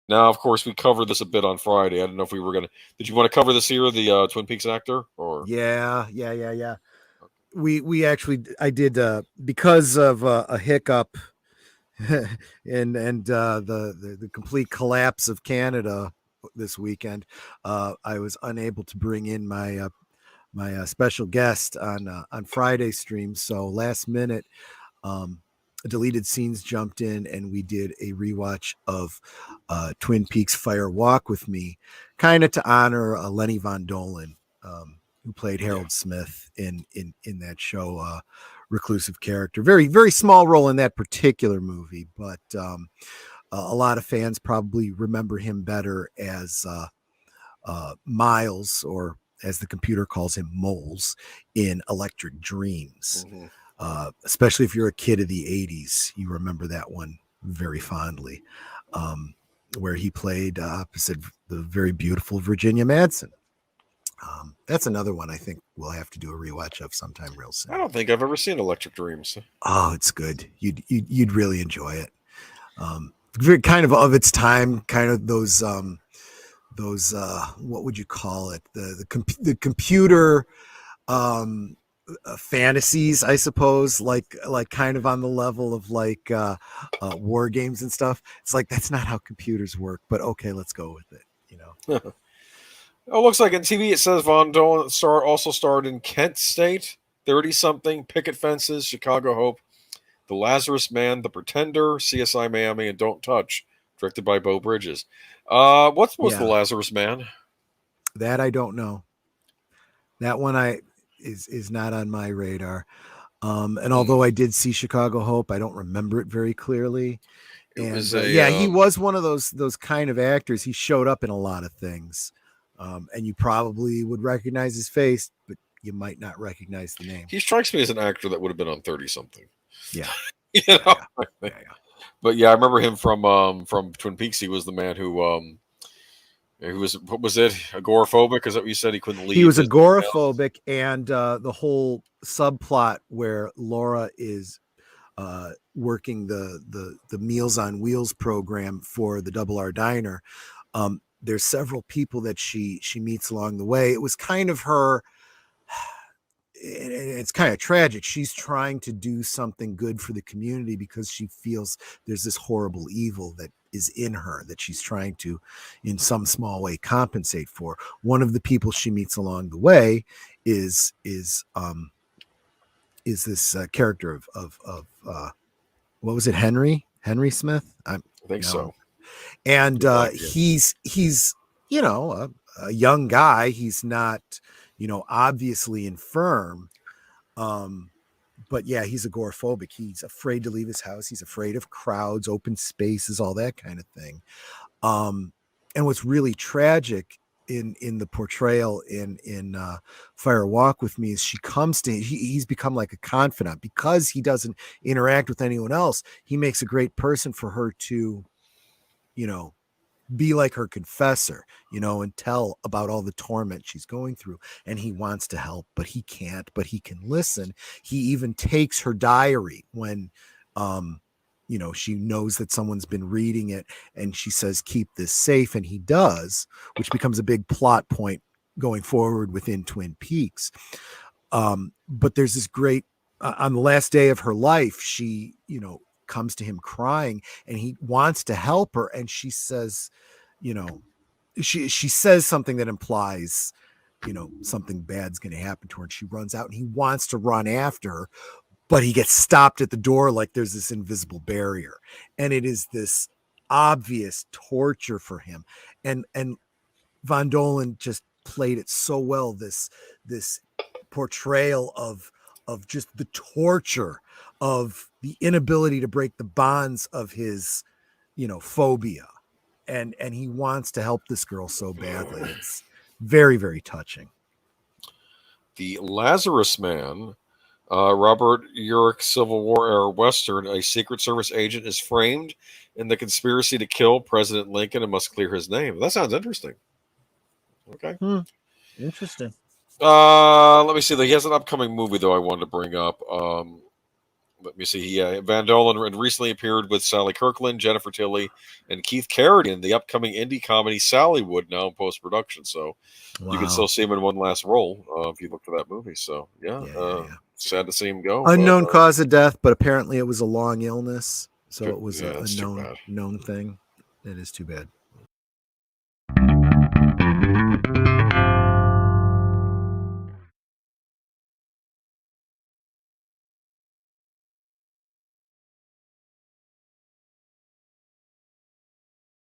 Now, of course, we covered this a bit on Friday. I don't know if we were gonna. Did you want to cover this here, the Twin Peaks actor, or Yeah. We actually I did because of a hiccup and the complete collapse of Canada this weekend. I was unable to bring in my special guest on Friday stream. So last minute, um, deleted scenes jumped in, and we did a rewatch of Twin Peaks Fire Walk with Me, kind of to honor Lenny Von Dohlen, who played yeah, Harold Smith in that show. Reclusive character, very small role in that particular movie, but a lot of fans probably remember him better as Miles, or as the computer calls him, Moles, in Electric Dreams. hmm Especially if you're a kid of the 80s, you remember that one very fondly, where he played opposite the very beautiful Virginia Madsen. That's another one I think we'll have to do a rewatch of sometime real I soon. don't think I've ever seen Electric Dreams. Oh, it's good. You'd really enjoy it. Very kind of its time, kind of those what would you call it, the computer um fantasies, I suppose, like kind of on the level of like war games and stuff. It's like that's not how computers work, but okay, let's go with it, you know. Oh, looks like in TV it says Von Dolan also starred in Kent State, 30 something, Picket Fences, Chicago Hope, The Lazarus Man, The Pretender, CSI Miami, and Don't Touch, directed by Bo Bridges. What was The Yeah, Lazarus Man? that I don't know. That one I is not on my radar. And Hmm. although I did see Chicago Hope, I don't remember it very clearly. It was And a yeah, he was one of those kind of actors. He showed up in a lot of things, and you probably would recognize his face, but you might not recognize the name. he strikes me as an actor that would have been on 30 something. Yeah, You yeah, know? yeah, yeah. But yeah, I remember him from Twin Peaks. He was the man who was, what was it, agoraphobic? Is that what you said? He couldn't He leave was his house. agoraphobic, and the whole subplot where Laura is working the Meals on Wheels program for the Double R Diner. There's several people that she meets along the way. It was kind of her. It's kind of tragic. She's trying to do something good for the community because she feels there's this horrible evil that is in her that she's trying to, in some small way, compensate for. One of the people she meets along the way is this character of what was it, Henry Smith? I'm I think no, so. and No idea. he's a young guy. He's not obviously infirm, um, but yeah, he's agoraphobic. He's afraid to leave his house. He's afraid of crowds, open spaces, all that kind of thing. Um, and what's really tragic in the portrayal in Fire Walk with Me is she comes to he's become like a confidant because he doesn't interact with anyone else. He makes a great person for her to, you know, be like her confessor, and tell about all the torment she's going through. And he wants to help, but he can't, but he can listen. He even takes her diary when, she knows that someone's been reading it, and she says, keep this safe. And he does, which becomes a big plot point going forward within Twin Peaks. But there's this great, on the last day of her life, she, comes to him crying, and he wants to help her. And she says, you know, she says something that implies, something bad's going to happen to her. And she runs out, and he wants to run after her, but he gets stopped at the door. Like there's this invisible barrier, and it is this obvious torture for him. And Von Dohlen just played it so well. This portrayal of just the torture of the inability to break the bonds of his, phobia. And he wants to help this girl so badly. It's very, very touching. The Lazarus Man, Robert Urich Civil War era Western. A Secret Service agent is framed in the conspiracy to kill President Lincoln and must clear his name. That sounds interesting. Okay. Hmm. Interesting. Let me see. He has an upcoming movie though. I wanted to bring up. Let me see. Van Dolen had recently appeared with Sally Kirkland, Jennifer Tilly, and Keith Carradine in the upcoming indie comedy Sallywood, now in post production. So you can Wow. still see him in one last role if you look for that movie. So yeah, Yeah, yeah, yeah. sad to see him go. But Unknown cause of death, but apparently it was a long illness, so it was yeah, a it's too bad. known thing. It is too bad.